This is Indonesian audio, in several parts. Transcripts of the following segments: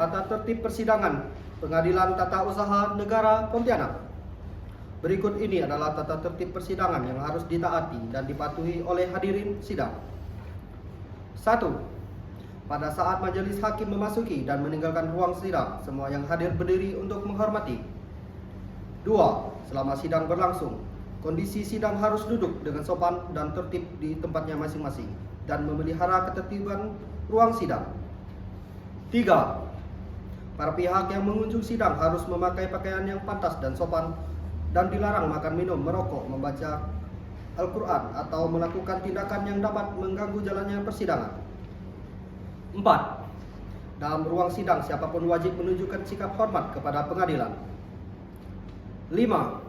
tata tertib persidangan Pengadilan Tata Usaha Negara Pontianak. Berikut ini adalah tata tertib persidangan yang harus ditaati dan dipatuhi oleh hadirin sidang. 1. Pada saat majelis hakim memasuki dan meninggalkan ruang sidang, semua yang hadir berdiri untuk menghormati. 2. Selama sidang berlangsung, kondisi sidang harus duduk dengan sopan dan tertib di tempatnya masing-masing dan memelihara ketertiban ruang sidang. 3. Para pihak yang mengunjung sidang harus memakai pakaian yang pantas dan sopan dan dilarang makan, minum, merokok, membaca Al-Quran atau melakukan tindakan yang dapat mengganggu jalannya persidangan. 4. Dalam ruang sidang, siapapun wajib menunjukkan sikap hormat kepada pengadilan. 5.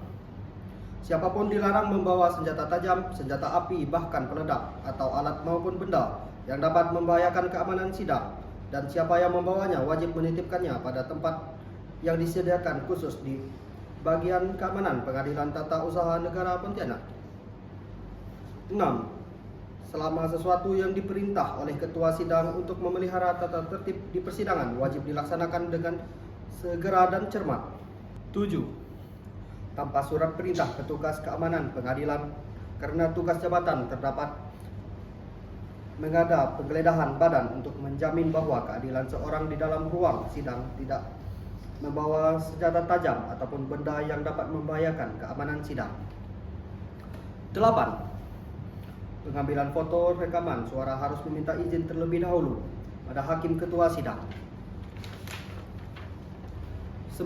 Siapapun dilarang membawa senjata tajam, senjata api, bahkan peledak atau alat maupun benda yang dapat membahayakan keamanan sidang. Dan siapa yang membawanya wajib menitipkannya pada tempat yang disediakan khusus di bagian keamanan Pengadilan Tata Usaha Negara Pontianak. 6. Selama sesuatu yang diperintah oleh ketua sidang untuk memelihara tata tertib di persidangan wajib dilaksanakan dengan segera dan cermat. 7. Tanpa surat perintah petugas keamanan pengadilan karena tugas jabatan terdapat mengada penggeledahan badan untuk menjamin bahwa keadilan seorang di dalam ruang sidang tidak membawa senjata tajam ataupun benda yang dapat membahayakan keamanan sidang. 8. Pengambilan foto rekaman suara harus meminta izin terlebih dahulu pada hakim ketua sidang. 9.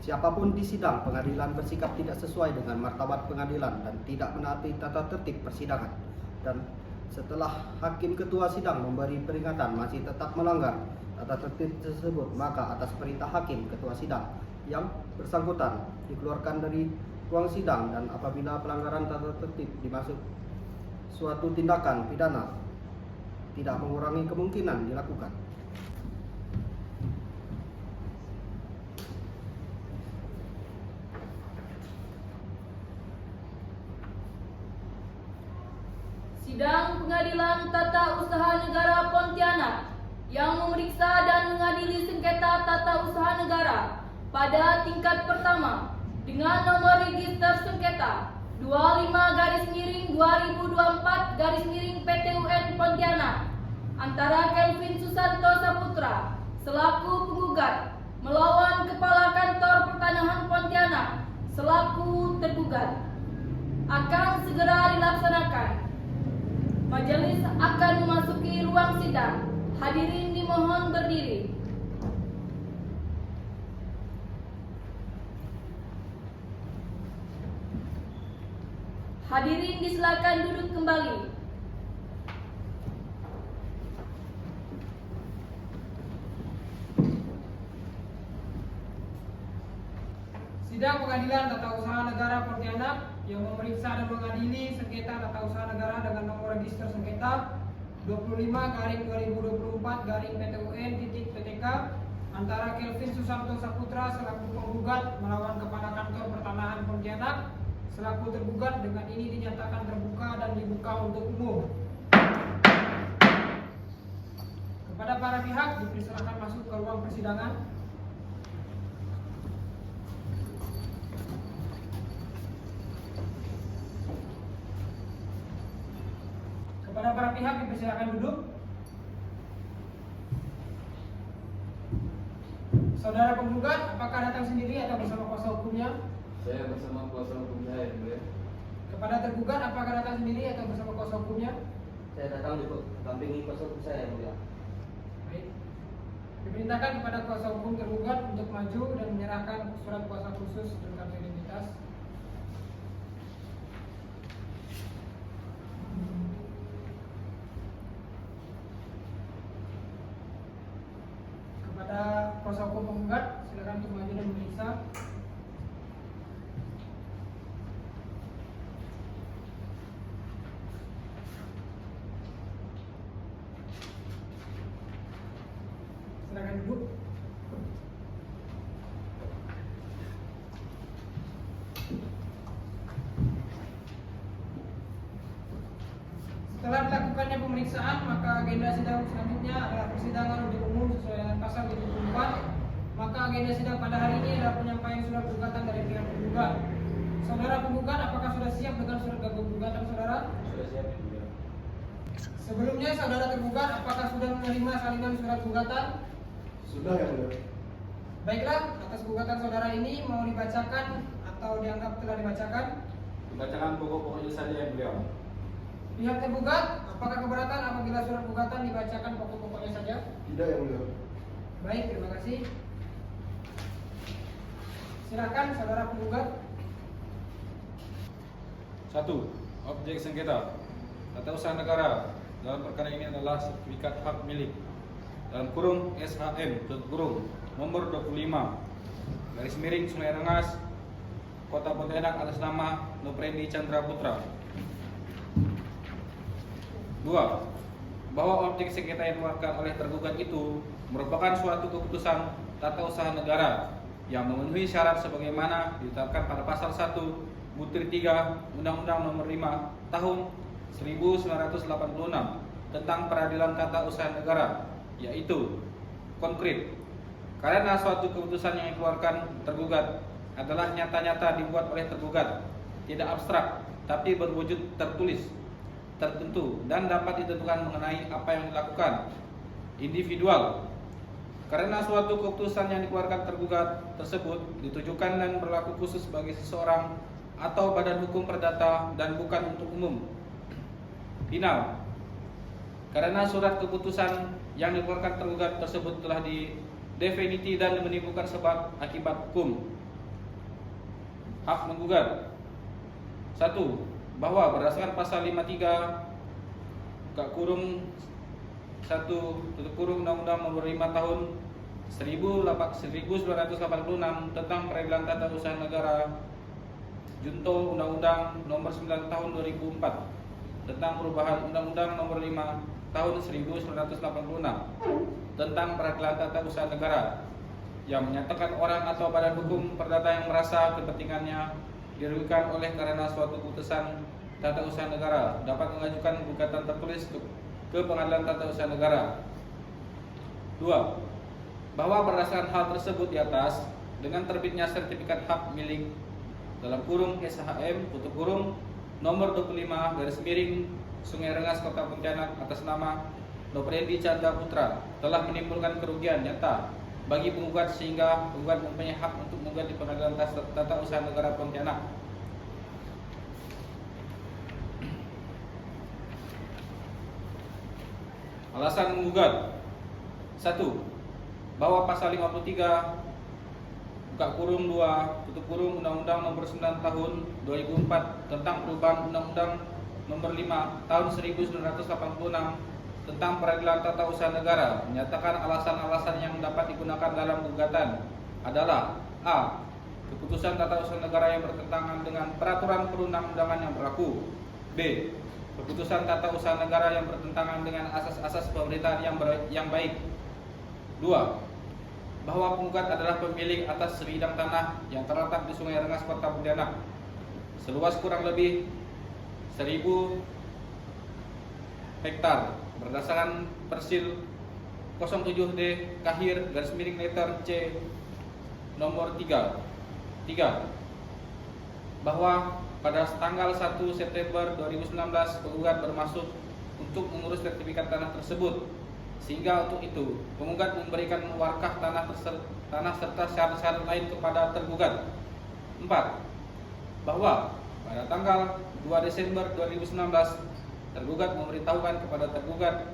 Siapapun di sidang pengadilan bersikap tidak sesuai dengan martabat pengadilan dan tidak menaati tata tertib persidangan dan setelah hakim ketua sidang memberi peringatan masih tetap melanggar tata tertib tersebut, maka atas perintah hakim ketua sidang yang bersangkutan dikeluarkan dari ruang sidang, dan apabila pelanggaran tata tertib dimaksud suatu tindakan pidana tidak mengurangi kemungkinan dilakukan. Sidang Pengadilan Tata Usaha Negara Pontianak yang memeriksa dan mengadili sengketa tata usaha negara pada tingkat pertama dengan nomor register sengketa 25/2024/PTUN Pontianak antara Kelvin Susanto Saputra selaku penggugat melawan Kepala Kantor Pertanahan Pontianak selaku tergugat akan segera dilaksanakan. Majelis akan memasuki ruang sidang. Hadirin dimohon berdiri. Hadirin disilakan duduk kembali. Sidang Pengadilan Tata Usaha Negara Pontianak yang memeriksa dan mengadili sengketa tata usaha negara dengan nomor register sengketa 25/2024/PTUN.PTK antara Kelvin Susanto Saputra selaku penggugat melawan Kepala Kantor Pertanahan Pontianak selaku tergugat, dengan ini dinyatakan terbuka dan dibuka untuk umum. Kepada para pihak dipersilakan masuk ke ruang persidangan. Kepada para pihak dipersilakan duduk. Saudara penggugat, apakah datang sendiri atau bersama kuasa hukumnya? Saya bersama kuasa hukum saya, yang mulia. Kepada tergugat, apakah datang sendiri atau bersama kuasa hukumnya? Saya datang didampingi kuasa hukum saya, yang mulia. Baik. Diperintahkan kepada kuasa hukum tergugat untuk maju dan menyerahkan surat kuasa khusus dan kartu identitas. Kepada kuasa hukum penggugat, silakan untuk maju dan memeriksa. Silakan duduk. Setelah dilakukannya pemeriksaan pemeriksaan, maka agenda sidang selanjutnya adalah persidangan untuk umum sesuai dengan pasal 74. Maka agenda sidang pada hari ini adalah penyampaian surat gugatan dari pihak penggugat. Saudara penggugat, apakah sudah siap dengan surat gugatan saudara? Sudah siap yang mulia. Sebelumnya saudara tergugat, apakah sudah menerima salinan surat gugatan? Sudah yang mulia. Baiklah, atas gugatan saudara ini mau dibacakan atau dianggap telah dibacakan? Dibacakan pokok-pokoknya saja yang mulia. Pihak tergugat, apakah keberatan apabila surat gugatan dibacakan pokok-pokoknya saja? Tidak yang mulia. Baik, terima kasih. Silakan saudara penggugat. 1. Objek sengketa tata usaha negara dalam perkara ini adalah sertifikat hak milik dalam kurung SHM nomor 25 garis miring Sungai Rengas Kota Pontianak atas nama Noprendi Chandra Putra. 2. Bahwa objek sengketa yang dikeluarkan oleh tergugat itu merupakan suatu keputusan tata usaha negara yang memenuhi syarat sebagaimana ditetapkan pada pasal 1 butir 3 Undang-Undang Nomor 5 Tahun 1986 tentang Peradilan Tata Usaha Negara, yaitu konkret. Karena suatu keputusan yang dikeluarkan tergugat adalah nyata-nyata dibuat oleh tergugat, tidak abstrak, tapi berwujud tertulis, tertentu, dan dapat ditentukan mengenai apa yang dilakukan individual. Karena suatu keputusan yang dikeluarkan tergugat tersebut ditujukan dan berlaku khusus bagi seseorang atau badan hukum perdata dan bukan untuk umum. Final. Karena surat keputusan yang dikeluarkan tergugat tersebut telah didefiniti dan menimbulkan sebab akibat hukum. Hak menggugat. 1. Bahwa berdasarkan pasal 53 Undang-Undang Nomor 5 Tahun 1986 tentang Peradilan Tata Usaha Negara, junto Undang-Undang Nomor 9 Tahun 2004 tentang perubahan Undang-Undang Nomor 5 Tahun 1986 tentang Peradilan Tata Usaha Negara yang menyatakan orang atau badan hukum perdata yang merasa kepentingannya dirugikan oleh karena suatu keputusan tata usaha negara dapat mengajukan gugatan tertulis ke Pengadilan Tata Usaha Negara. 2. Bahwa berdasarkan hal tersebut di atas, dengan terbitnya sertifikat hak milik dalam kurung SHM nomor 25 garis miring Sungai Rengas Kota Pontianak atas nama Noprendi Chandra Putra telah menimbulkan kerugian nyata bagi penggugat sehingga penggugat mempunyai hak untuk menggugat di Pengadilan Tata Usaha Negara Pontianak. Alasan menggugat. 1. Bahwa pasal 53 Undang-Undang Nomor 9 Tahun 2004 tentang perubahan Undang-Undang Nomor 5 Tahun 1986 tentang Peradilan Tata Usaha Negara menyatakan alasan-alasan yang dapat digunakan dalam gugatan adalah: A. Keputusan tata usaha negara yang bertentangan dengan peraturan perundang-undangan yang berlaku. B. Keputusan tata usaha negara yang bertentangan dengan asas-asas pemerintahan yang baik. 2. Bahwa penggugat adalah pemilik atas sebidang tanah yang terletak di Sungai Rengas Kota Pontianak seluas kurang lebih 1000 hektar berdasarkan Persil 07D Kahir garis miring letter C nomor 3. 3. Bahwa pada tanggal 1 September 2019 penggugat bermaksud untuk mengurus sertifikat tanah tersebut, sehingga untuk itu penggugat memberikan warkah tanah serta syarat-syarat lain kepada tergugat. 4. Bahwa pada tanggal 2 Desember 2019 tergugat memberitahukan kepada tergugat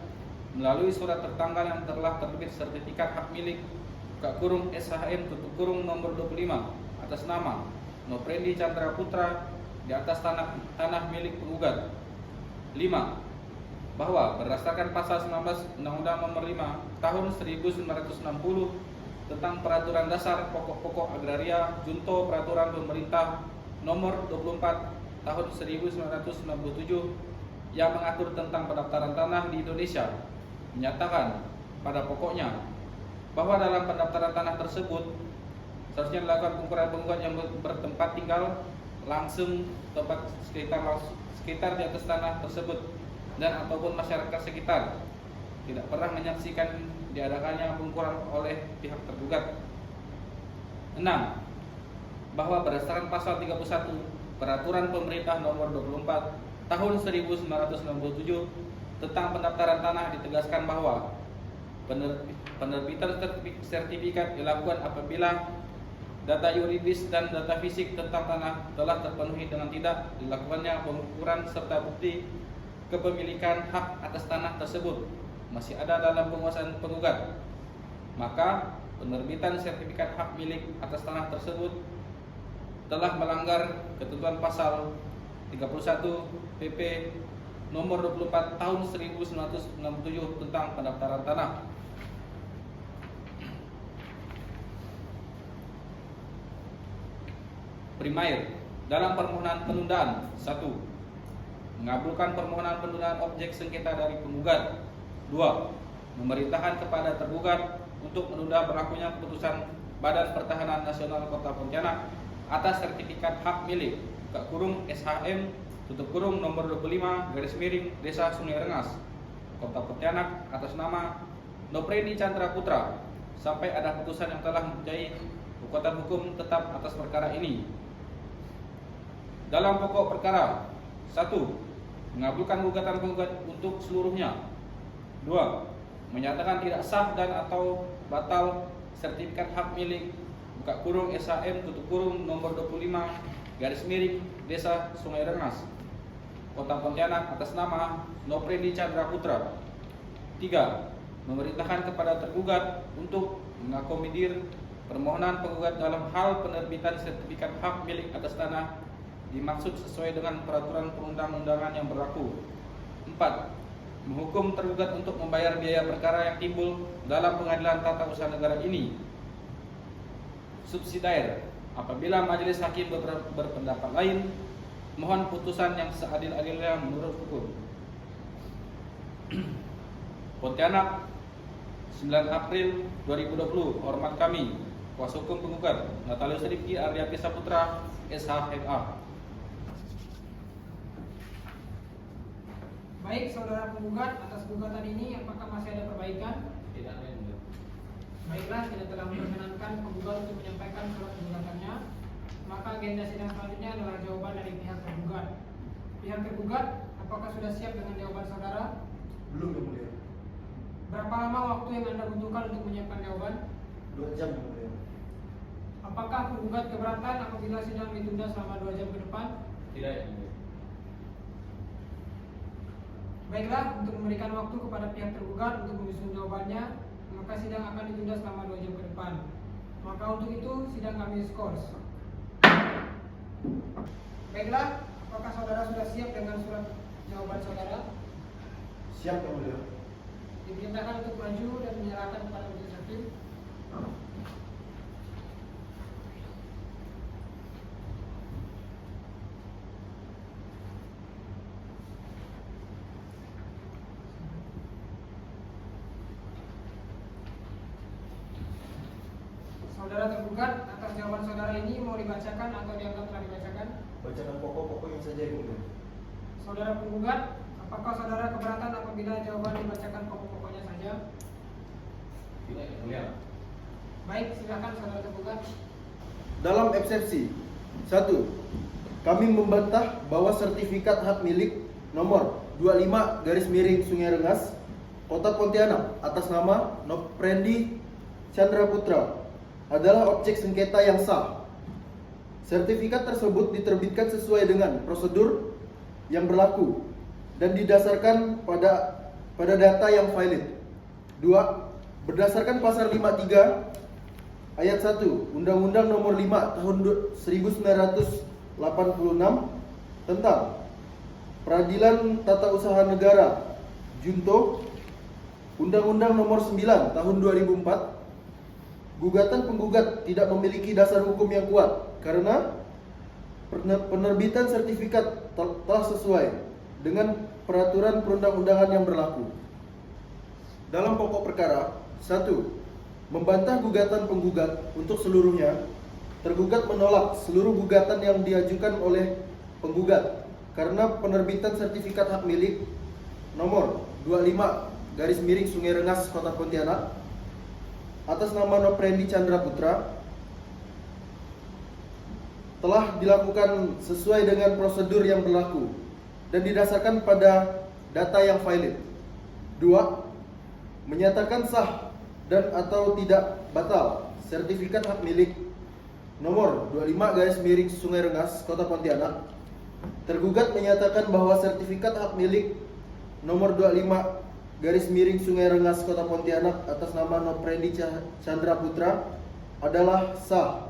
melalui surat tertanggal yang telah terbit sertifikat hak milik SHM nomor 25 atas nama Noprendi Chandra Putra di atas tanah milik penggugat. 5. Bahwa berdasarkan pasal 19 Undang-Undang Nomor 5 Tahun 1960 tentang Peraturan Dasar Pokok-pokok Agraria junto Peraturan Pemerintah Nomor 24 Tahun 1997 yang mengatur tentang pendaftaran tanah di Indonesia menyatakan pada pokoknya bahwa dalam pendaftaran tanah tersebut seharusnya dilakukan pengukuran penggugat yang bertempat tinggal langsung tepat sekitar di atas tanah tersebut dan ataupun masyarakat sekitar tidak pernah menyaksikan diadakannya pengukuran oleh pihak tergugat. 6. Bahwa berdasarkan pasal 31 Peraturan Pemerintah Nomor 24 Tahun 1997 tentang pendaftaran tanah ditegaskan bahwa penerbitan sertifikat dilakukan apabila data yuridis dan data fisik tentang tanah telah terpenuhi dengan tidak dilakukannya pengukuran serta bukti kepemilikan hak atas tanah tersebut masih ada dalam penguasaan penggugat, maka penerbitan sertifikat hak milik atas tanah tersebut telah melanggar ketentuan pasal 31 PP nomor 24 tahun 1967 tentang pendaftaran tanah. Primair, dalam permohonan penundaan 1. Mengabulkan permohonan penundaan objek sengketa dari penggugat. 2. Memerintahkan kepada tergugat untuk menunda berlakunya keputusan Badan Pertahanan Nasional Kota Pontianak atas sertifikat hak milik (SHM) nomor 25 Desa Sungai Rengas, Kota Pontianak atas nama Nopreni Chandra Putra sampai ada putusan yang telah mempunyai kekuatan hukum tetap atas perkara ini. Dalam pokok perkara 1. Mengabulkan gugatan penggugat untuk seluruhnya. 2. Menyatakan tidak sah dan atau batal sertifikat hak milik (SHM) nomor 25 Desa Sungai Rengas, Kota Pontianak atas nama Nopreni Chandra Putra. 3. Memerintahkan kepada tergugat untuk mengakomodir permohonan penggugat dalam hal penerbitan sertifikat hak milik atas tanah dimaksud sesuai dengan peraturan perundang-undangan yang berlaku. 4. Menghukum tergugat untuk membayar biaya perkara yang timbul dalam pengadilan tata usaha negara ini. Subsidiar, apabila majelis hakim berpendapat lain, mohon putusan yang seadil-adilnya menurut hukum. Pontianak, 9 April 2020. Hormat kami, kuasa hukum penggugat Natalius Rifki Ardiati Saputra, SHMA. Baik, saudara penggugat, atas gugatan ini apakah masih ada perbaikan? Tidak ada yang mulia. Baiklah, tidak telah memperkenankan penggugat untuk menyampaikan surat gugatannya, maka agenda sidang selanjutnya adalah jawaban dari pihak tergugat. Pihak tergugat, apakah sudah siap dengan jawaban saudara? Belum, Yang Mulia. Berapa lama waktu yang Anda butuhkan untuk menyiapkan jawaban? 2 jam, Yang Mulia. Apakah penggugat keberatan apabila sidang ditunda selama 2 jam ke depan? Tidak yang mulia. Baiklah, untuk memberikan waktu kepada pihak tergugat untuk menyusun jawabannya, maka sidang akan ditunda selama 2 jam ke depan. Maka untuk itu, sidang kami diskors. Baiklah, apakah saudara sudah siap dengan surat jawaban saudara? Siap, Yang Mulia. Diperintahkan untuk maju dan menyerahkan kepada majelis hakim. Saudara tergugat, atas jawaban saudara ini mau dibacakan atau dianggap telah dibacakan? Bacakan pokok-pokoknya saja, Yang Mulia. Saudara penggugat, apakah saudara keberatan apabila jawaban dibacakan pokok-pokoknya saja? Tidak yang mulia. Baik, silakan saudara tergugat. Dalam eksepsi 1. Kami membantah bahwa sertifikat hak milik nomor 25 Sungai Rengas, Kota Pontianak atas nama Nopreni Chandra Putra adalah objek sengketa yang sah. Sertifikat tersebut diterbitkan sesuai dengan prosedur yang berlaku dan didasarkan pada data yang valid. 2. Berdasarkan pasal 53 ayat 1 Undang-Undang Nomor 5 Tahun 1986 tentang Peradilan Tata Usaha Negara Junto, Undang-Undang Nomor 9 Tahun 2004, gugatan penggugat tidak memiliki dasar hukum yang kuat karena penerbitan sertifikat telah sesuai dengan peraturan perundang-undangan yang berlaku. Dalam pokok perkara 1. Membantah gugatan penggugat untuk seluruhnya. Tergugat menolak seluruh gugatan yang diajukan oleh penggugat karena penerbitan sertifikat hak milik nomor 25 garis miring Sungai Rengas Kota Pontianak atas nama Noprendi Chandra Putra telah dilakukan sesuai dengan prosedur yang berlaku dan didasarkan pada data yang valid. 2. Menyatakan sah dan atau tidak batal sertifikat hak milik nomor 25 garis miring Sungai Rengas Kota Pontianak. Tergugat menyatakan bahwa sertifikat hak milik nomor 25 garis miring Sungai Rengas Kota Pontianak atas nama Noprendi Chandra Putra adalah sah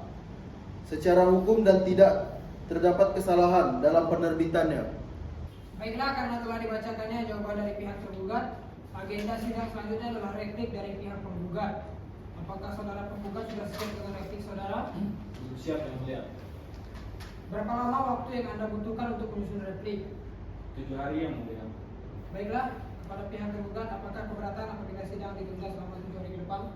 secara hukum dan tidak terdapat kesalahan dalam penerbitannya. Baiklah, karena telah dibacakannya jawaban dari pihak tergugat, agenda sidang selanjutnya adalah replik dari pihak penggugat. Apakah saudara penggugat sudah siap dengan replik saudara? Siap yang mulia. Berapa lama waktu yang Anda butuhkan untuk menyusun replik? 7 hari yang mulia. Baiklah, kepada pihak tergugat, apakah keberatan apabila sidang ditunda selama 7 hari ke depan?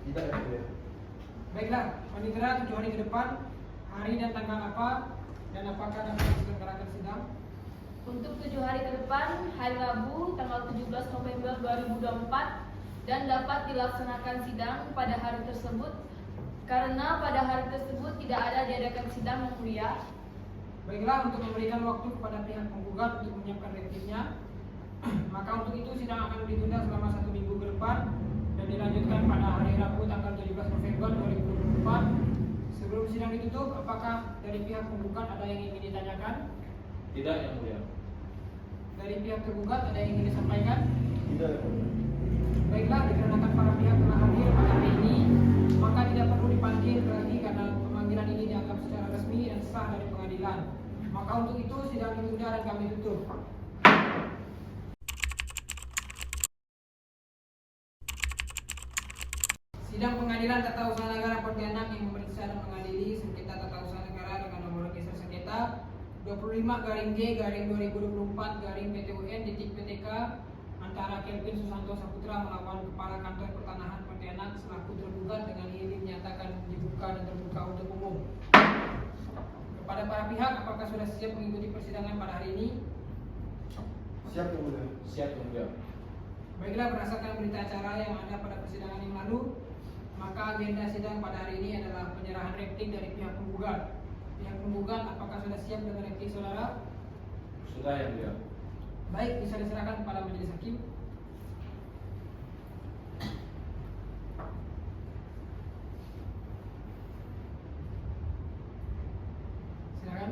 Tidak, Yang Mulia. Baiklah, panitera 7 hari ke depan, hari dan tanggal apa, dan apakah dapat diselenggarakan sidang? Untuk 7 hari ke depan, hari Rabu tanggal 17 November 2024 dan dapat dilaksanakan sidang pada hari tersebut karena pada hari tersebut tidak ada diadakan sidang yang mulia. Baiklah, untuk memberikan waktu kepada pihak penggugat untuk menyiapkan repliknya, maka untuk itu sidang akan ditunda selama 1 minggu ke depan dan dilanjutkan pada hari Rabu tanggal 17 November 2024. Sebelum sidang ditutup, apakah dari pihak penggugat ada yang ingin ditanyakan? Tidak yang mulia. Dari pihak tergugat ada yang ingin disampaikan? Tidak, Yang Mulia. Baiklah, dikarenakan para pihak telah hadir pada hari ini, maka tidak perlu dipanggil lagi karena pemanggilan ini dianggap secara resmi dan sah dari pengadilan. Maka untuk itu sidang ditunda dan kami tutup. Sidang Pengadilan Tata Usaha Negara Pontianak yang memeriksa dan mengadili sengketa tata usaha negara dengan nomor register sengketa 25-G/2024-PTUN-PTK antara Kelvin Susanto Saputra melawan Kepala Kantor Pertanahan Pontianak selaku tergugat dengan ini dinyatakan dibuka dan terbuka untuk umum. Kepada para pihak, apakah sudah siap mengikuti persidangan pada hari ini? Siap, Yang Mulia. Siap yang mulia. Baiklah, berdasarkan berita acara yang ada pada persidangan yang lalu, maka agenda sidang pada hari ini adalah penyerahan replik dari pihak penggugat. Pihak penggugat, apakah sudah siap dengan replik saudara? Sudah yang mulia. Baik, bisa diserahkan kepada majelis hakim. Silakan.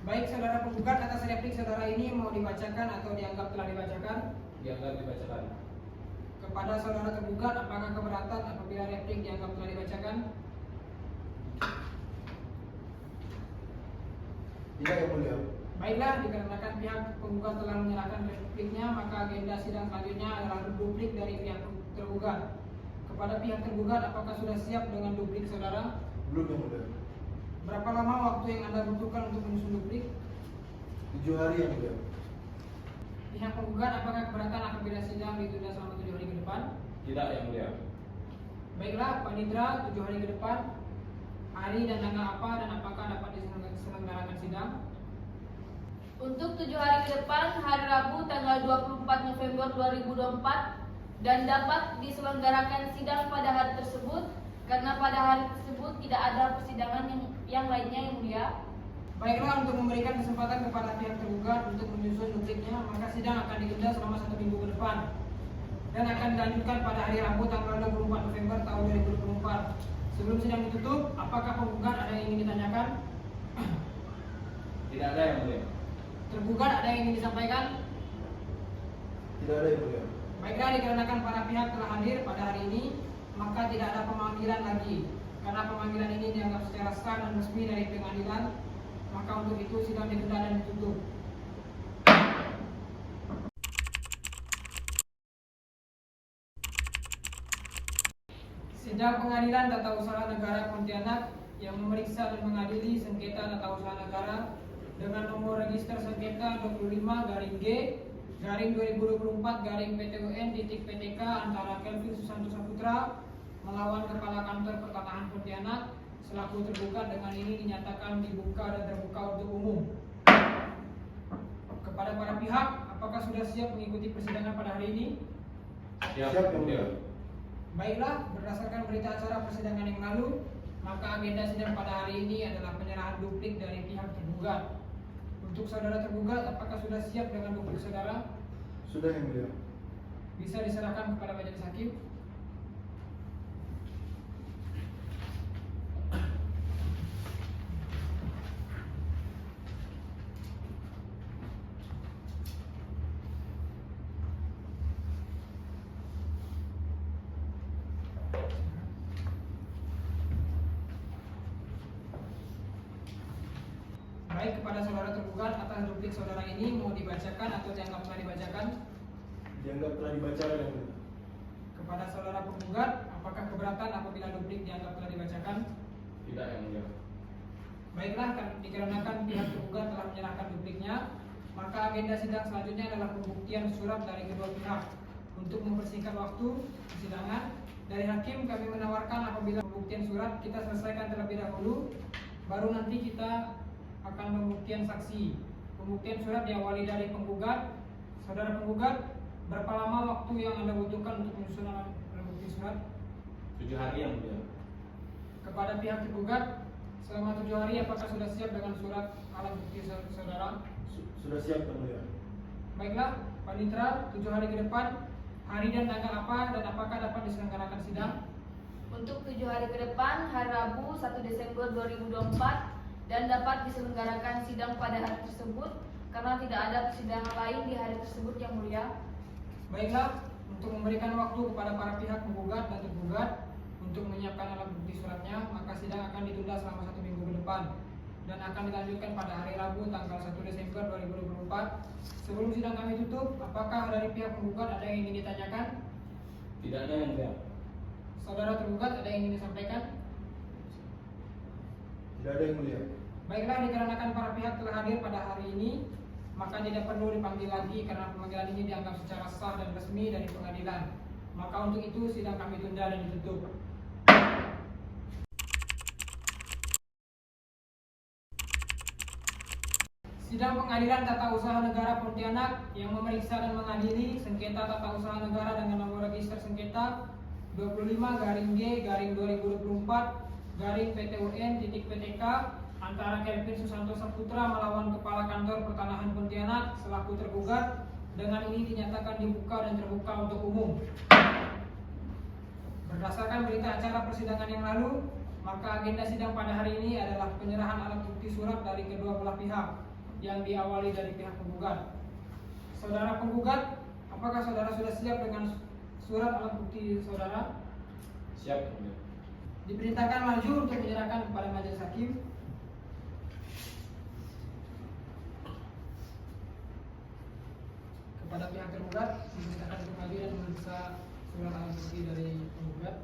Baik, saudara penggugat, atas replik saudara ini mau dibacakan atau dianggap telah dibacakan? Dianggap dibacakan. Kepada saudara tergugat, apakah keberatan apabila replik dianggap telah dibacakan? Tidak, Yang Mulia. Baiklah, dikarenakan pihak penggugat telah menyerahkan repliknya, maka agenda sidang selanjutnya adalah duplik dari pihak tergugat. Kepada pihak tergugat, apakah sudah siap dengan duplik saudara? Belum, Yang Mulia. Berapa lama waktu yang Anda butuhkan untuk menyusun duplik? 7 hari, Yang Mulia. Pihak penggugat, apakah keberatan apabila sidang ditunda selama 7 hari ke depan? Tidak yang mulia. Baiklah, Panitra, 7 hari ke depan, hari dan tanggal apa dan apakah dapat diselenggarakan sidang? Untuk 7 hari ke depan, hari Rabu tanggal 24 November 2024 dan dapat diselenggarakan sidang pada hari tersebut karena pada hari tersebut tidak ada persidangan yang lainnya yang mulia. Baiklah, untuk memberikan kesempatan kepada pihak tergugat untuk menyusun dupliknya, maka sidang akan ditunda selama 1 minggu ke depan dan akan dilanjutkan pada hari Rabu tanggal 24 November tahun 2024. Sebelum sidang ditutup, apakah penggugat ada yang ingin ditanyakan? Tidak ada yang mulia. Tergugat ada yang ingin disampaikan? Tidak ada, Yang Mulia. Baiklah, dikarenakan para pihak telah hadir pada hari ini, maka tidak ada pemanggilan lagi. Karena pemanggilan ini dianggap secara sah dan resmi dari pengadilan, maka untuk itu sidang ditunda dan ditutup. Sidang Pengadilan Tata Usaha Negara Pontianak yang memeriksa dan mengadili sengketa tata usaha negara dengan nomor register sengketa 25-G/2024-PTUN-PTK antara Kelvin Susanto Saputra melawan Kepala Kantor Pertanahan Pontianak selaku tergugat dengan ini dinyatakan dibuka dan terbuka untuk umum. Kepada para pihak, apakah sudah siap mengikuti persidangan pada hari ini? Siap, Siap, Yang Mulia. Baiklah, berdasarkan berita acara persidangan yang lalu, maka agenda sidang pada hari ini adalah penyerahan duplik dari pihak tergugat. Untuk saudara tergugat, apakah sudah siap dengan duplik saudara? Sudah, Yang Mulia. Bisa diserahkan kepada majelis hakim. Baik, kepada saudara tergugat, atas duplik saudara ini mau dibacakan atau dianggap telah dibacakan? Dianggap telah dibacakan, Yang Mulia. Kepada saudara penggugat, apakah keberatan apabila duplik dianggap telah dibacakan? Tidak, Yang Mulia. Baiklah, dikarenakan pihak tergugat telah menyerahkan dupliknya, maka agenda sidang selanjutnya adalah pembuktian surat dari kedua pihak. Untuk mempersingkat waktu persidangan, dari hakim kami menawarkan apabila pembuktian surat kita selesaikan terlebih dahulu, baru nanti kita akan pembuktian saksi. Pembuktian surat diawali dari penggugat. Saudara penggugat, berapa lama waktu yang Anda butuhkan untuk menyusun alat bukti surat? 7 hari, Yang Mulia. Kepada pihak tergugat, selama 7 hari apakah sudah siap dengan surat alat bukti saudara? Sudah siap, Yang Mulia. Baiklah, Panitra, 7 hari ke depan, hari dan tanggal apa dan apakah dapat diselenggarakan sidang? Untuk 7 hari ke depan, hari Rabu 1 Desember 2024 dan dapat diselenggarakan sidang pada hari tersebut karena tidak ada persidangan lain di hari tersebut, Yang Mulia. Baiklah, untuk memberikan waktu kepada para pihak penggugat dan tergugat untuk menyiapkan alat bukti suratnya, maka sidang akan ditunda selama 1 minggu ke depan dan akan dilanjutkan pada hari Rabu tanggal 1 Desember 2024. Sebelum sidang kami tutup, apakah dari pihak penggugat ada yang ingin ditanyakan? Tidak ada, Yang Mulia. Saudara tergugat ada yang ingin disampaikan? Tidak ada, Yang Mulia. Baiklah, dikarenakan para pihak telah hadir pada hari ini, maka tidak perlu dipanggil lagi karena pemanggilan ini dianggap secara sah dan resmi dari pengadilan. Maka untuk itu sidang kami tunda dan ditutup. Sidang Pengadilan Tata Usaha Negara Pontianak yang memeriksa dan mengadili sengketa tata usaha negara dengan nomor register sengketa 25/G/2024/PTUN.PTK antara Kelvin Susanto Saputra melawan Kepala Kantor Pertanahan Pontianak selaku tergugat, dengan ini dinyatakan dibuka dan terbuka untuk umum. Berdasarkan berita acara persidangan yang lalu, maka agenda sidang pada hari ini adalah penyerahan alat bukti surat dari kedua belah pihak yang diawali dari pihak penggugat. Saudara penggugat, apakah saudara sudah siap dengan surat alat bukti saudara? Siap, Yang Mulia. Diperintahkan maju untuk menyerahkan kepada majelis hakim. Kepada pihak tergugat diperintahkan untuk maju dan memeriksa surat alat bukti dari penggugat.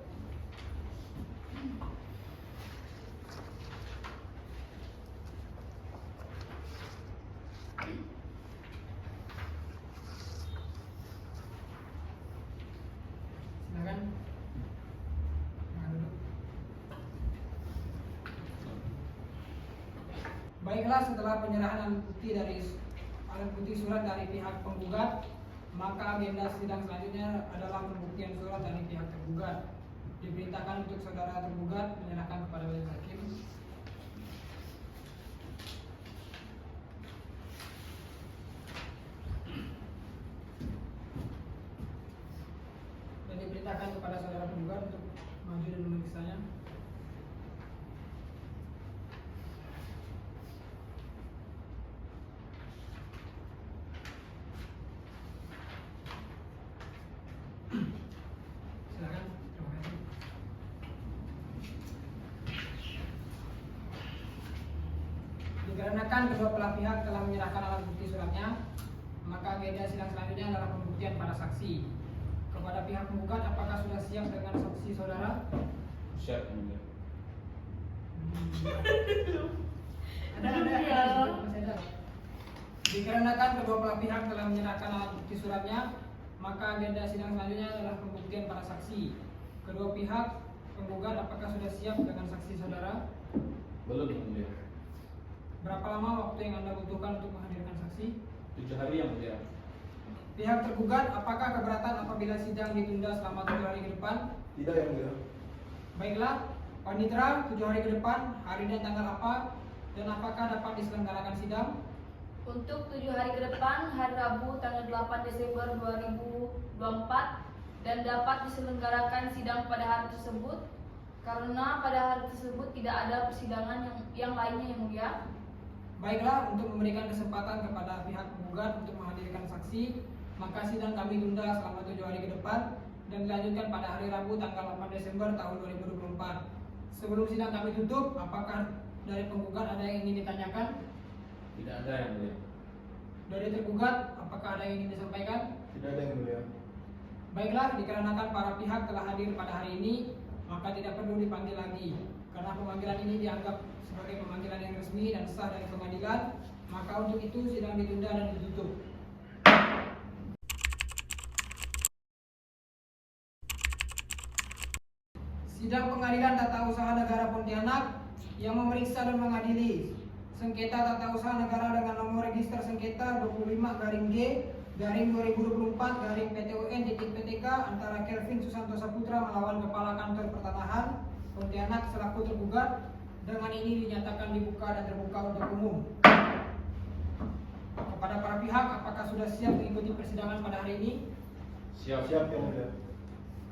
Silakan. Makan dulu. Baiklah, setelah penyerahan alat bukti surat dari pihak penggugat, maka agenda sidang selanjutnya adalah pembuktian surat dari pihak tergugat. Diperintahkan untuk saudara tergugat menyerahkan kepada majelis hakim. Dan diperintahkan kepada saudara tergugat untuk maju dan memeriksanya. Silakan. Terima kasih. Dikarenakan kedua belah pihak telah menyerahkan alat bukti suratnya, maka agenda sidang selanjutnya adalah pembuktian para saksi. Kepada pihak penggugat, apakah sudah siap dengan saksi saudara? Siap, Yang Mulia. Ada. Dikarenakan kedua belah pihak telah menyerahkan alat bukti suratnya, maka agenda sidang selanjutnya adalah pembuktian para saksi. Kedua pihak penggugat apakah sudah siap dengan saksi saudara? Belum yang mulia. Berapa lama waktu yang Anda butuhkan untuk menghadirkan saksi? 7 hari yang mulia. Pihak tergugat apakah keberatan apabila sidang ditunda selama 7 hari ke depan? Tidak yang mulia. Baiklah, Panitra, 7 hari ke depan, hari dan tanggal apa? Dan apakah dapat diselenggarakan sidang? Untuk 7 hari ke depan, hari Rabu tanggal 8 Desember 2024 dan dapat diselenggarakan sidang pada hari tersebut karena pada hari tersebut tidak ada persidangan yang lainnya yang mulia. Baiklah, untuk memberikan kesempatan kepada pihak penggugat untuk menghadirkan saksi, maka sidang kami tunda selama 7 hari ke depan dan dilanjutkan pada hari Rabu tanggal 8 Desember tahun 2024. Sebelum sidang kami tutup, apakah dari penggugat ada yang ingin ditanyakan? Tidak ada yang mulia. Dari tergugat, apakah ada yang ingin disampaikan? Tidak ada yang mulia. Baiklah, dikarenakan para pihak telah hadir pada hari ini, maka tidak perlu dipanggil lagi. Karena pemanggilan ini dianggap sebagai pemanggilan yang resmi dan sah dari pengadilan, maka untuk itu sidang ditunda dan ditutup. Sidang Pengadilan Tata Usaha Negara Pontianak yang memeriksa dan mengadili sengketa tata usaha negara dengan nomor register sengketa 25-G/2024-PTUN.PTK antara Kelvin Susanto Saputra melawan Kepala Kantor Pertanahan Pontianak selaku tergugat dengan ini dinyatakan dibuka dan terbuka untuk umum. Kepada para pihak, apakah sudah siap mengikuti persidangan pada hari ini? Siap yang mulia.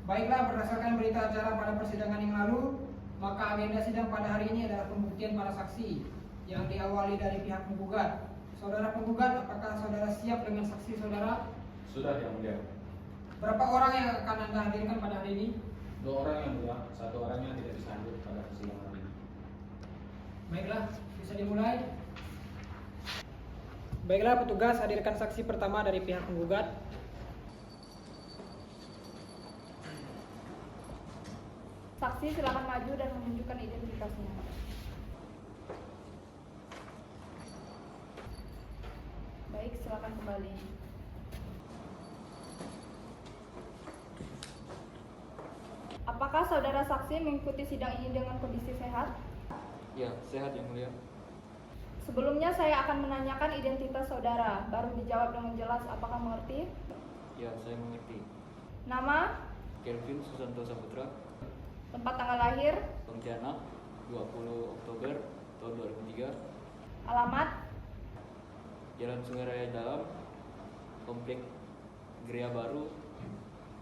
Baiklah, berdasarkan berita acara pada persidangan yang lalu, maka agenda sidang pada hari ini adalah pembuktian para saksi yang diawali dari pihak penggugat. Saudara penggugat, apakah saudara siap dengan saksi saudara? Sudah yang mulia. Berapa orang yang akan Anda hadirkan pada hari ini? 2 orang yang mulia, 1 orangnya tidak bisa hadir pada persidangan ini. Baiklah, bisa dimulai. Baiklah, petugas hadirkan saksi pertama dari pihak penggugat. Saksi silakan maju dan menunjukkan identitasnya. Baik, silakan kembali. Apakah saudara saksi mengikuti sidang ini dengan kondisi sehat? Ya, sehat yang mulia. Sebelumnya saya akan menanyakan identitas saudara, baru dijawab dengan jelas. Apakah mengerti? Ya, saya mengerti. Nama, Kelvin Susanto Saputra, tempat tanggal lahir, Pontianak, 20 Oktober tahun 2003, alamat, Jalan Sungai Raya Dalam, Komplek Geria Baru,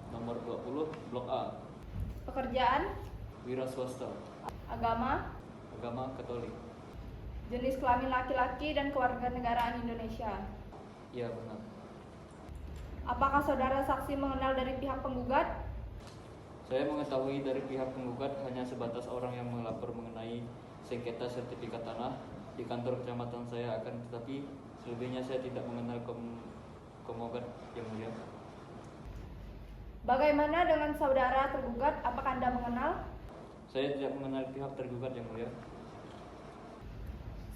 nomor 20, Blok A, pekerjaan, wira swasta, agama, agama Katolik. jenis kelamin laki-laki dan kewarganegaraan Indonesia. Ya, benar. Apakah saudara saksi mengenal dari pihak penggugat? Saya mengetahui dari pihak penggugat hanya sebatas orang yang melapor mengenai sengketa sertifikat tanah di kantor kecamatan saya, akan tetapi selebihnya saya tidak mengenal penggugat yang mulia. Bagaimana dengan saudara tergugat? Apakah Anda mengenal? Saya tidak mengenal pihak tergugat yang mulia.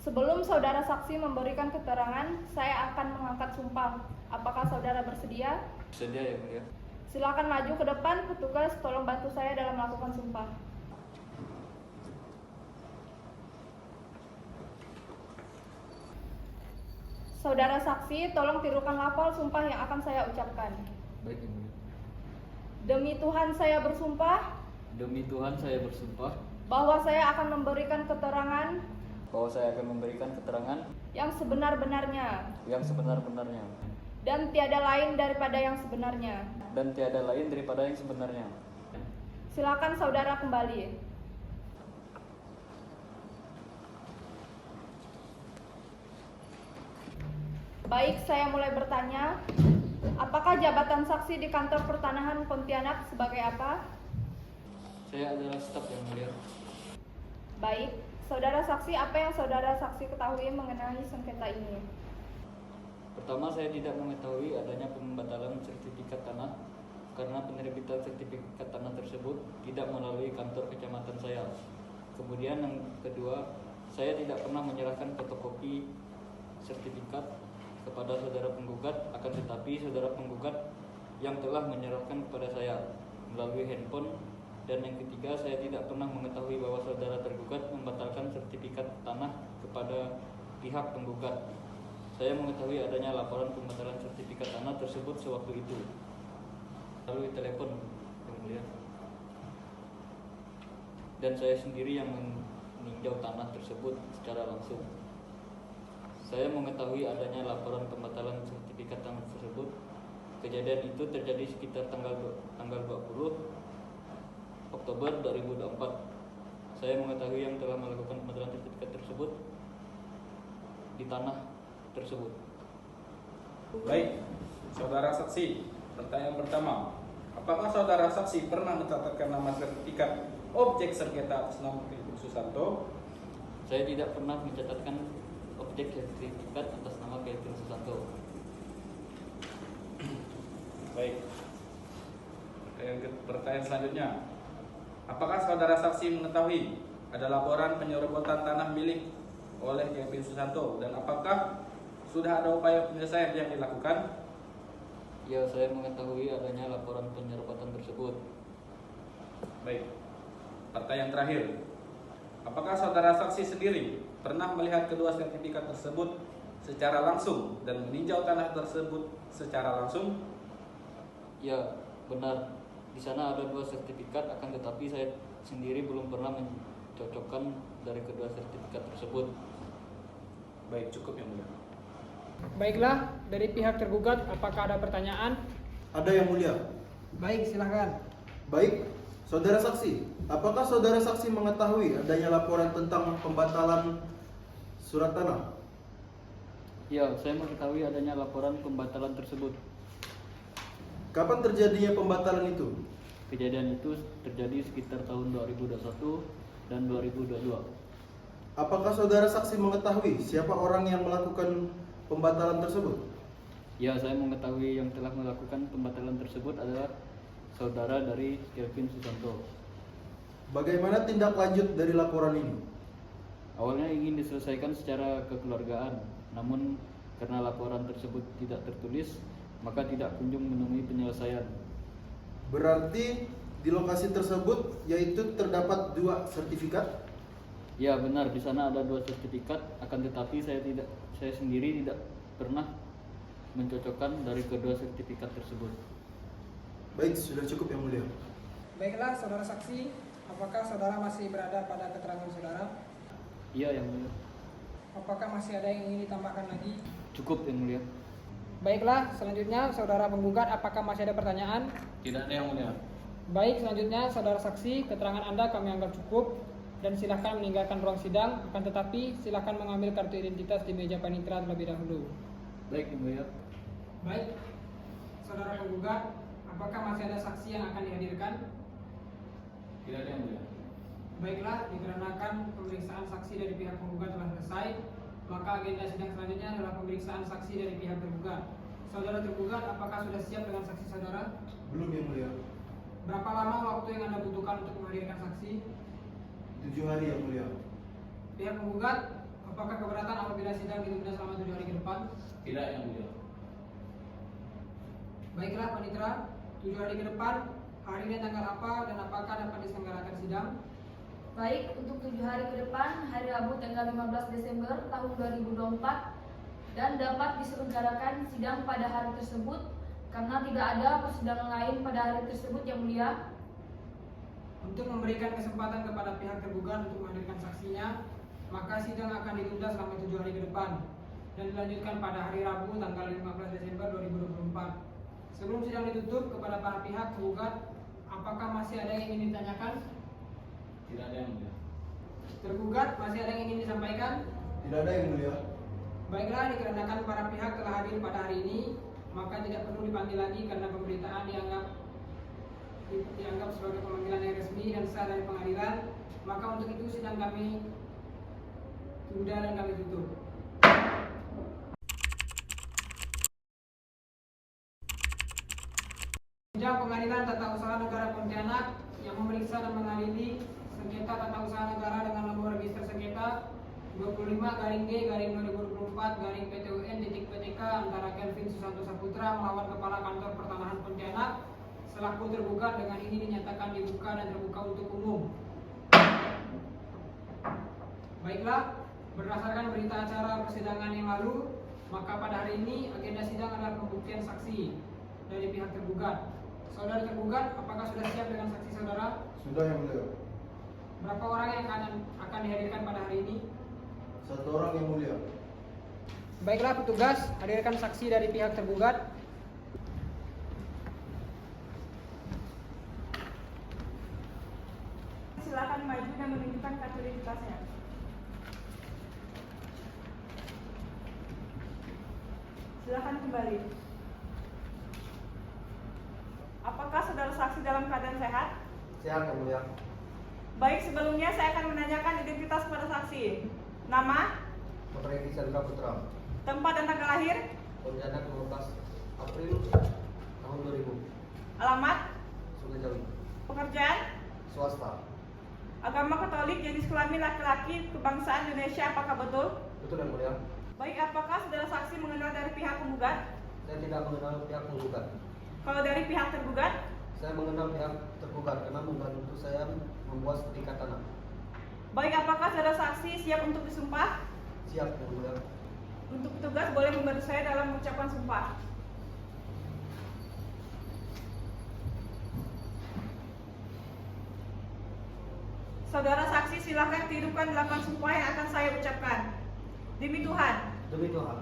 Sebelum saudara saksi memberikan keterangan, saya akan mengangkat sumpah. Apakah saudara bersedia? Bersedia yang mulia. Silakan maju ke depan, petugas tolong bantu saya dalam melakukan sumpah. Saudara saksi, tolong tirukan lafal sumpah yang akan saya ucapkan. Baik yang mulia. Demi Tuhan saya bersumpah Demi Tuhan saya bersumpah bahwa saya akan memberikan keterangan bahwa saya akan memberikan keterangan yang sebenar-benarnya yang sebenar-benarnya dan tiada lain daripada yang sebenarnya. dan tiada lain daripada yang sebenarnya. Silakan saudara kembali. Baik, saya mulai bertanya. Apakah jabatan saksi di kantor pertanahan Pontianak sebagai apa? Saya adalah staf yang mulia. Baik, saudara saksi, apa yang saudara saksi ketahui mengenai sengketa ini? Pertama, saya tidak mengetahui adanya pembatalan sertifikat tanah karena penerbitan sertifikat tanah tersebut tidak melalui kantor kecamatan saya. Kemudian yang kedua, saya tidak pernah menyerahkan fotokopi sertifikat kepada saudara penggugat, akan tetapi saudara penggugat yang telah menyerahkan kepada saya melalui handphone Dan yang ketiga, saya tidak pernah mengetahui bahwa saudara tergugat membatalkan sertifikat tanah kepada pihak penggugat. Saya mengetahui adanya laporan pembatalan sertifikat tanah tersebut sewaktu itu melalui telepon, Yang Mulia. Dan saya sendiri yang meninjau tanah tersebut secara langsung. Saya mengetahui adanya laporan pembatalan sertifikat tanah tersebut. Kejadian itu terjadi sekitar tanggal 20 Oktober 2024. Saya mengetahui yang telah melakukan pembatalan sertifikat tersebut di tanah tersebut. Baik, saudara saksi, pertanyaan pertama. Apakah saudara saksi pernah mencatatkan nama sertifikat objek sengketa atas nama Kevin Susanto? Saya tidak pernah mencatatkan objek sertifikat atas nama Kevin Susanto. Baik. Pertanyaan selanjutnya. Apakah saudara saksi mengetahui ada laporan penyerobotan tanah milik oleh Kevin Susanto dan apakah sudah ada upaya penyelesaian yang dilakukan? Ya, saya mengetahui adanya laporan penyerobotan tersebut. Baik. Pertanyaan terakhir. Apakah saudara saksi sendiri pernah melihat kedua sertifikat tersebut secara langsung dan meninjau tanah tersebut secara langsung? Ya, benar. Di sana ada 2 sertifikat, akan tetapi saya sendiri belum pernah mencocokkan dari kedua sertifikat tersebut. Baik, cukup Yang Mulia. Baiklah, dari pihak tergugat, apakah ada pertanyaan? Ada Yang Mulia. Baik, silahkan. Baik, saudara saksi, apakah saudara saksi mengetahui adanya laporan tentang pembatalan surat tanah? Ya, saya mengetahui adanya laporan pembatalan tersebut. Kapan terjadinya pembatalan itu? Kejadian itu terjadi sekitar tahun 2021 dan 2022. Apakah saudara saksi mengetahui siapa orang yang melakukan pembatalan tersebut? Ya, saya mengetahui yang telah melakukan pembatalan tersebut adalah saudara dari Kevin Susanto. Bagaimana tindak lanjut dari laporan ini? Awalnya ingin diselesaikan secara kekeluargaan, namun karena laporan tersebut tidak tertulis, maka tidak kunjung menemui penyelesaian. Berarti di lokasi tersebut yaitu terdapat 2 sertifikat? Ya, benar, di sana ada 2 sertifikat, akan tetapi saya sendiri tidak pernah mencocokkan dari kedua sertifikat tersebut. Baik, sudah cukup Yang Mulia. Baiklah, saudara saksi, apakah saudara masih berada pada keterangan saudara? Iya, Yang Mulia. Apakah masih ada yang ingin ditambahkan lagi? Cukup, Yang Mulia. Baiklah, selanjutnya saudara penggugat, apakah masih ada pertanyaan? Tidak ada Yang Mulia. Baik, selanjutnya saudara saksi, keterangan Anda kami anggap cukup dan silakan meninggalkan ruang sidang, akan tetapi silakan mengambil kartu identitas di meja panitera terlebih dahulu. Baik, Yang Mulia. Baik, saudara penggugat, apakah masih ada saksi yang akan dihadirkan? Tidak ada Yang Mulia. Baiklah, dikarenakan pemeriksaan saksi dari pihak penggugat telah selesai, maka agenda sidang selanjutnya adalah pemeriksaan saksi dari pihak tergugat. Saudara tergugat, apakah sudah siap dengan saksi saudara? Belum Yang Mulia. Berapa lama waktu yang Anda butuhkan untuk menghadirkan saksi? 7 hari Yang Mulia. Pihak penggugat, apakah keberatan apabila sidang ditunda selama 7 hari ke depan? Tidak Yang Mulia. Baiklah, panitera, 7 hari ke depan, hari dan tanggal apa dan apakah dapat diselenggarakan sidang? Baik, untuk 7 hari ke depan, hari Rabu tanggal 15 Desember tahun 2024 dan dapat diselenggarakan sidang pada hari tersebut karena tidak ada persidangan lain pada hari tersebut Yang Mulia. Untuk memberikan kesempatan kepada pihak tergugat untuk menghadirkan saksinya, maka sidang akan ditunda selama 7 hari ke depan dan dilanjutkan pada hari Rabu tanggal 15 Desember 2024. Sebelum sidang ditutup, kepada para pihak tergugat, apakah masih ada yang ingin ditanyakan? Tidak ada Yang Mulia. Tergugat, masih ada yang ingin disampaikan? Tidak ada Yang Mulia. Baiklah, dikarenakan para pihak telah hadir pada hari ini, maka tidak perlu dipanggil lagi karena pemberitaan dianggap sebagai pemanggilan yang resmi dan sah dari pengadilan. Maka untuk itu sidang kami tunda dan kami tutup. Sidang Pengadilan Tata Usaha Negara Pontianak yang memeriksa dan mengadili sengketa tata usaha negara dengan nomor register sengketa 25-G/2024-PTUN/PTK antara Kevin Susanto Saputra melawan Kepala Kantor Pertanahan Pontianak selaku tergugat dengan ini dinyatakan dibuka dan terbuka untuk umum. Baiklah, berdasarkan berita acara persidangan yang lalu, maka pada hari ini agenda sidang adalah pembuktian saksi dari pihak tergugat. Saudara tergugat, apakah sudah siap dengan saksi saudara? Sudah yang mulia. Berapa orang yang akan dihadirkan pada hari ini? 1 orang yang mulia. Baiklah petugas, hadirkan saksi dari pihak tergugat. Silakan maju dan menunjukkan kartu identitasnya. Silakan kembali. Apakah saudara saksi dalam keadaan sehat? Sehat yang mulia. Baik, sebelumnya saya akan menanyakan identitas pada saksi. Nama, Putri Chandra Putra. tempat dan tanggal lahir, Pontianak 15 April tahun 2000. alamat, Sungai Jawi. pekerjaan, Swasta. agama Katolik, jenis kelamin laki-laki, kebangsaan Indonesia, apakah betul? Betul yang mulia. Baik, apakah saudara saksi mengenal dari pihak penggugat? Saya tidak mengenal pihak penggugat. Kalau dari pihak tergugat, Saya mengenal pihak tergugat karena membantu saya membuat sertifikat tanah. baik, apakah saudara saksi siap untuk disumpah? Siap yang mulia. Untuk petugas boleh membantu saya dalam mengucapkan sumpah. Saudara saksi silakan tidurkan 8 sumpah yang akan saya ucapkan. Demi Tuhan, Demi Tuhan,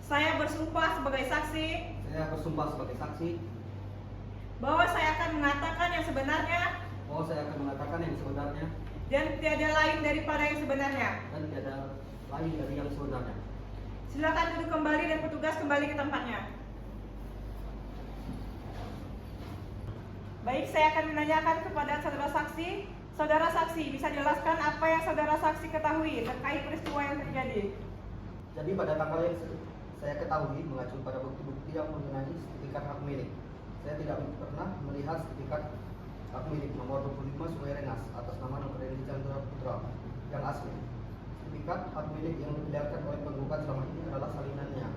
saya bersumpah sebagai saksi saya bersumpah sebagai saksi bahwa saya akan mengatakan yang sebenarnya bahwa saya akan mengatakan yang sebenarnya dan tiada lain daripada yang sebenarnya. dan tiada lain dari yang sebenarnya. Silakan duduk kembali dan petugas kembali ke tempatnya. Baik, saya akan menanyakan kepada saudara saksi. Saudara saksi, bisa jelaskan apa yang saudara saksi ketahui terkait peristiwa yang terjadi? Jadi pada tanggal yang saya ketahui mengacu pada bukti-bukti yang mengenai sertifikat hak milik. Saya tidak pernah melihat sertifikat hak milik nomor 25 Sungai Rengas atas nama Nofrian Chandra Putra yang asli. Sertifikat hak milik yang diperlihatkan oleh penggugat selama ini adalah salinannya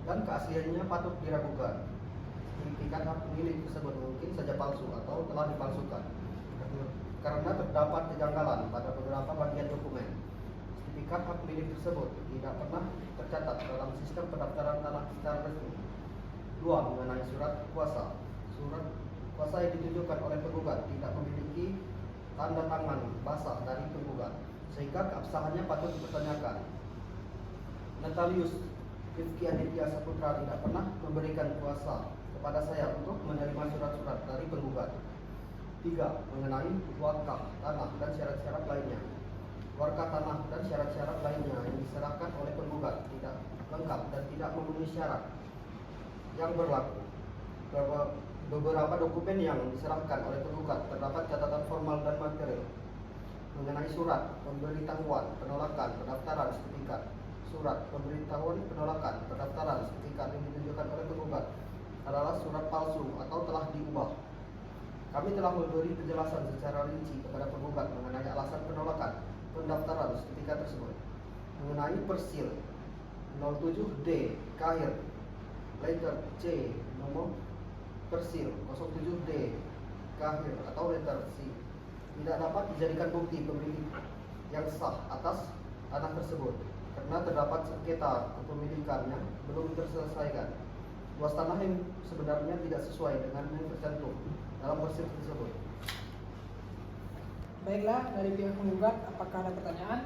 dan keasliannya patut diragukan. Sertifikat hak milik tersebut mungkin saja palsu atau telah dipalsukan karena terdapat kejanggalan pada beberapa bagian dokumen. Sertifikat hak milik tersebut tidak pernah tercatat dalam sistem pendaftaran tanah secara resmi. 2. Mengenai surat kuasa. Surat kuasa yang ditunjukkan oleh penggugat tidak memiliki tanda tangan basah dari penggugat, sehingga keabsahannya patut dipertanyakan. Natalius Rifki Aditya Saputra tidak pernah memberikan kuasa kepada saya untuk menerima surat-surat dari penggugat. 3. Mengenai wakaf tanah dan syarat-syarat lainnya. Wakaf tanah dan syarat-syarat lainnya yang diserahkan oleh penggugat tidak lengkap dan tidak memenuhi syarat yang berlaku. Beberapa dokumen yang diserahkan oleh penggugat terdapat catatan formal dan material mengenai surat pemberitahuan penolakan pendaftaran sertifikat. Surat pemberitahuan penolakan pendaftaran sertifikat yang ditunjukkan oleh penggugat adalah surat palsu atau telah diubah. Kami telah memberi penjelasan secara rinci kepada penggugat mengenai alasan penolakan pendaftaran sertifikat tersebut. Mengenai persil 07D Kahir letter C nomor persil 07D Kahir atau letter C tidak dapat dijadikan bukti pemilik yang sah atas tanah tersebut karena terdapat sengketa kepemilikannya belum terselesaikan. Luas tanah yang sebenarnya tidak sesuai dengan yang tercantum dalam persil tersebut. Baiklah, dari pihak penggugat, apakah ada pertanyaan?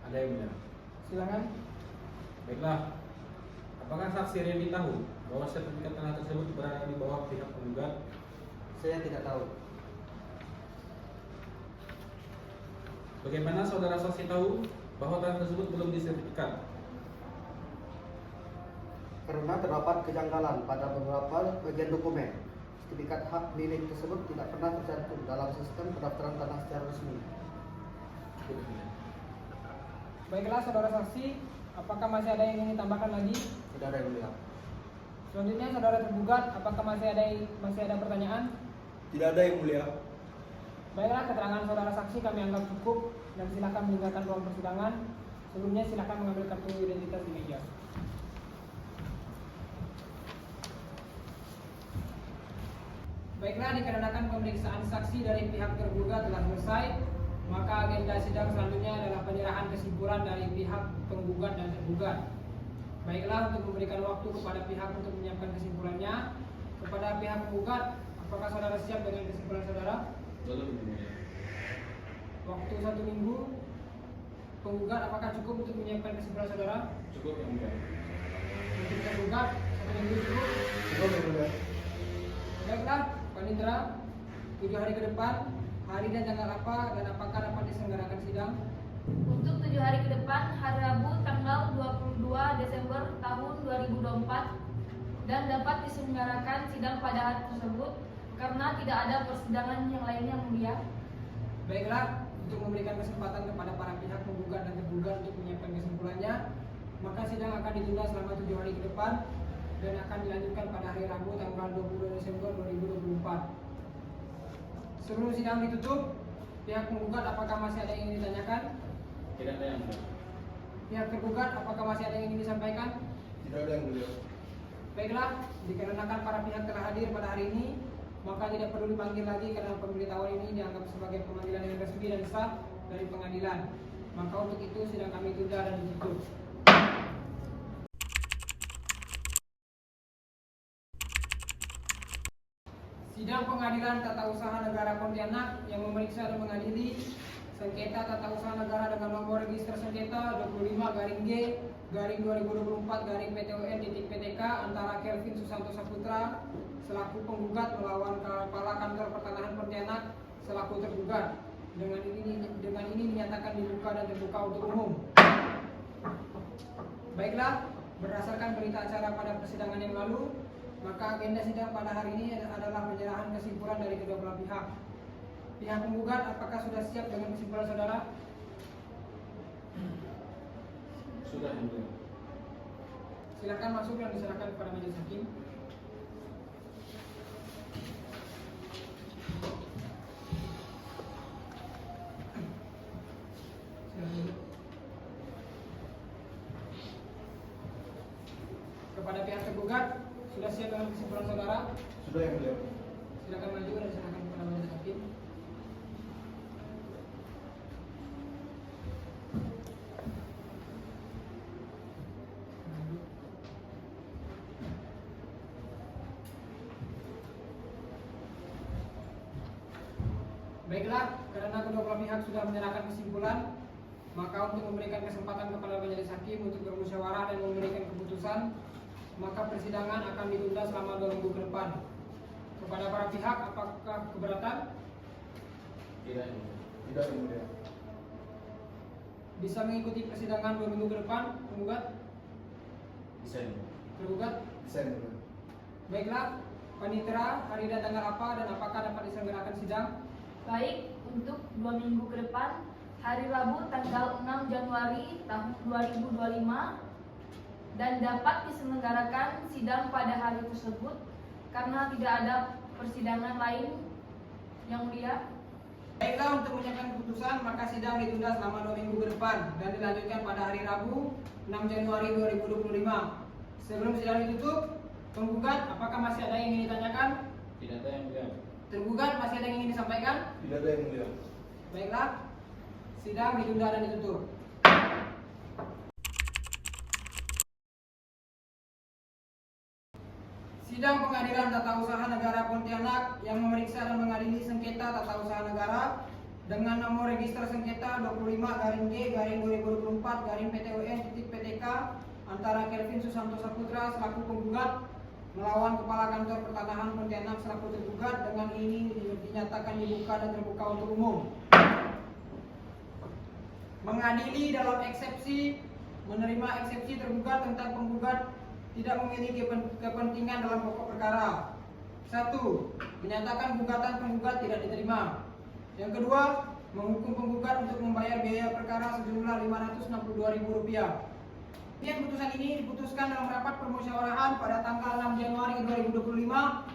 Ada yang mulia. Silakan. Baiklah, apakah saksi Randy tahu bahwa sertifikat tanah tersebut berada di bawah pihak penggugat? Saya tidak tahu. Bagaimana saudara saksi tahu bahwa tanah tersebut belum disertifikat? Karena terdapat kejanggalan pada beberapa bagian dokumen. Sertifikat hak milik tersebut tidak pernah tercantum dalam sistem pendaftaran tanah secara resmi. Baiklah, saudara saksi, apakah masih ada yang ingin ditambahkan lagi? Tidak ada yang mulia. Selanjutnya, saudara tergugat, apakah masih ada pertanyaan? Tidak ada yang mulia. Baiklah, keterangan saudara saksi kami anggap cukup dan silakan meninggalkan ruang persidangan. Sebelumnya silakan mengambil kartu identitas di meja. Baiklah, dikarenakan pemeriksaan saksi dari pihak tergugat telah selesai, maka agenda sidang selanjutnya adalah penyerahan kesimpulan dari pihak penggugat dan tergugat. Baiklah, untuk memberikan waktu kepada pihak untuk menyiapkan kesimpulannya, kepada pihak penggugat, apakah saudara siap dengan kesimpulan saudara? Belum ini. Waktu 1 minggu. Penggugat, apakah cukup untuk menyiapkan kesimpulan saudara? Cukup yang mulia. Untuk tergugat 1 minggu cukup. Cukup yang mulia. Baiklah, Panitera, 7 hari ke depan, hari dan tanggal apa dan apakah dapat diselenggarakan sidang? Untuk 7 hari ke depan, hari Rabu tanggal 22 Desember tahun 2024 dan dapat diselenggarakan sidang pada hari tersebut karena tidak ada persidangan yang lainnya yang mulia. Baiklah, untuk memberikan kesempatan kepada para pihak penggugat dan tergugat untuk menyiapkan kesimpulannya, maka sidang akan ditunda selama 7 hari ke depan dan akan dilanjutkan pada hari Rabu tanggal 20 Desember 2024. Sebelum sidang ditutup, pihak penggugat apakah masih ada yang ingin ditanyakan? Tidak ada yang mulia. Pihak tergugat apakah masih ada yang ingin disampaikan? Tidak ada yang mulia. Baiklah, dikarenakan para pihak telah hadir pada hari ini, maka tidak perlu dipanggil lagi karena pemberitahuan ini dianggap sebagai pemanggilan yang resmi dan sah dari pengadilan. Maka untuk itu sidang kami tunda dan ditutup. Sidang Pengadilan Tata Usaha Negara Pontianak yang memeriksa dan mengadili sengketa tata usaha negara dengan nomor register sengketa 25-G/2024-PTUN.PTK antara Kelvin Susanto Saputra selaku penggugat melawan Kepala Kantor Pertanahan Pontianak selaku tergugat. Dengan ini dinyatakan dibuka dan terbuka untuk umum. Baiklah, berdasarkan berita acara pada persidangan yang lalu, maka agenda sidang pada hari ini adalah penyerahan kesimpulan dari kedua belah pihak. Pihak penggugat, apakah sudah siap dengan kesimpulan saudara? Sudah yang mulia. Silakan masuk dan diserahkan kepada majelis hakim. Silakan. Kepada pihak tergugat, sudah siap dengan kesimpulan saudara? Sudah yang mulia. Silakan maju dan diserahkan kepada majelis hakim. Baiklah, karena kedua belah pihak sudah menyerahkan kesimpulan, maka untuk memberikan kesempatan kepada majelis hakim untuk bermusyawarah dan memberikan keputusan, maka persidangan akan ditunda selama 2 minggu ke depan. Kepada para pihak, apakah keberatan? Tidak yang mulia. Tidak yang mulia. Bisa mengikuti persidangan 2 minggu ke depan, penggugat? Bisa yang mulia. Tergugat? Bisa yang mulia. Baiklah, Panitera, hari dan tanggal apa dan apakah dapat diselenggarakan sidang? Baik, untuk 2 minggu ke depan, hari Rabu tanggal 6 Januari tahun 2025 dan dapat diselenggarakan sidang pada hari tersebut karena tidak ada persidangan lain yang mulia. Baiklah, untuk menyiapkan keputusan, maka sidang ditunda selama 2 minggu ke depan dan dilanjutkan pada hari Rabu 6 Januari 2025. Sebelum sidang ditutup, penggugat, apakah masih ada yang ingin ditanyakan? Tidak ada yang mulia. Tergugat, masih ada yang ingin disampaikan? Tidak ada yang mulia. Baiklah, sidang ditunda dan ditutup. Sidang Pengadilan Tata Usaha Negara Pontianak yang memeriksa dan mengadili sengketa tata usaha negara dengan nomor register sengketa 25-G/2024-PTUN.PTK antara Kelvin Susanto Saputra selaku penggugat melawan Kepala Kantor Pertanahan Pontianak selaku tergugat. Dengan ini dinyatakan dibuka dan terbuka untuk umum. Mengadili dalam eksepsi, menerima eksepsi tergugat tentang penggugat tidak memiliki kepentingan dalam pokok perkara. 1. Menyatakan gugatan penggugat tidak diterima. Yang kedua, menghukum penggugat untuk membayar biaya perkara sejumlah Rp562.000. Kemudian putusan ini diputuskan dalam rapat permusyawarahan pada tanggal 6 Januari 2025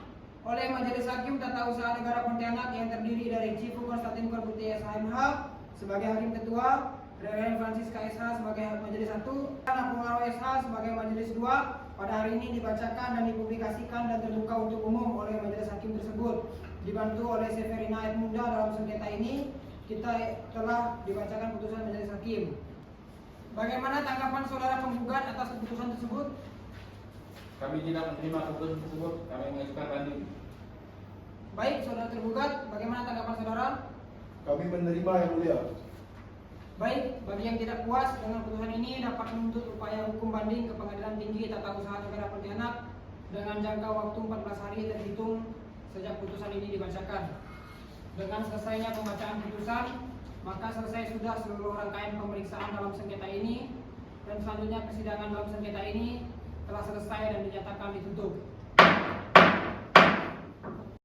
oleh Majelis Hakim Tata Usaha Negara Pontianak yang terdiri dari Chifu Konstantin Korbuti SHMH sebagai Hakim Ketua, Reverend Francisca SH sebagai Majelis 1, Anak Pengaro SH sebagai Majelis 2, pada hari ini dibacakan dan dipublikasikan dan terbuka untuk umum oleh majelis hakim tersebut. Dibantu oleh Severina Edmunda dalam sengketa ini, kita telah dibacakan putusan majelis hakim. Bagaimana tanggapan saudara penggugat atas keputusan tersebut? Kami tidak menerima keputusan tersebut. Kami mengajukan banding. Baik, saudara tergugat, bagaimana tanggapan saudara? Kami menerima yang mulia. Baik, bagi yang tidak puas dengan putusan ini dapat menuntut upaya hukum banding ke Pengadilan Tinggi Tata Usaha Negara Pontianak dengan jangka waktu 14 hari terhitung sejak putusan ini dibacakan. Dengan selesainya pembacaan putusan, maka selesai sudah seluruh rangkaian pemeriksaan dalam sengketa ini dan selanjutnya persidangan dalam sengketa ini telah selesai dan dinyatakan ditutup.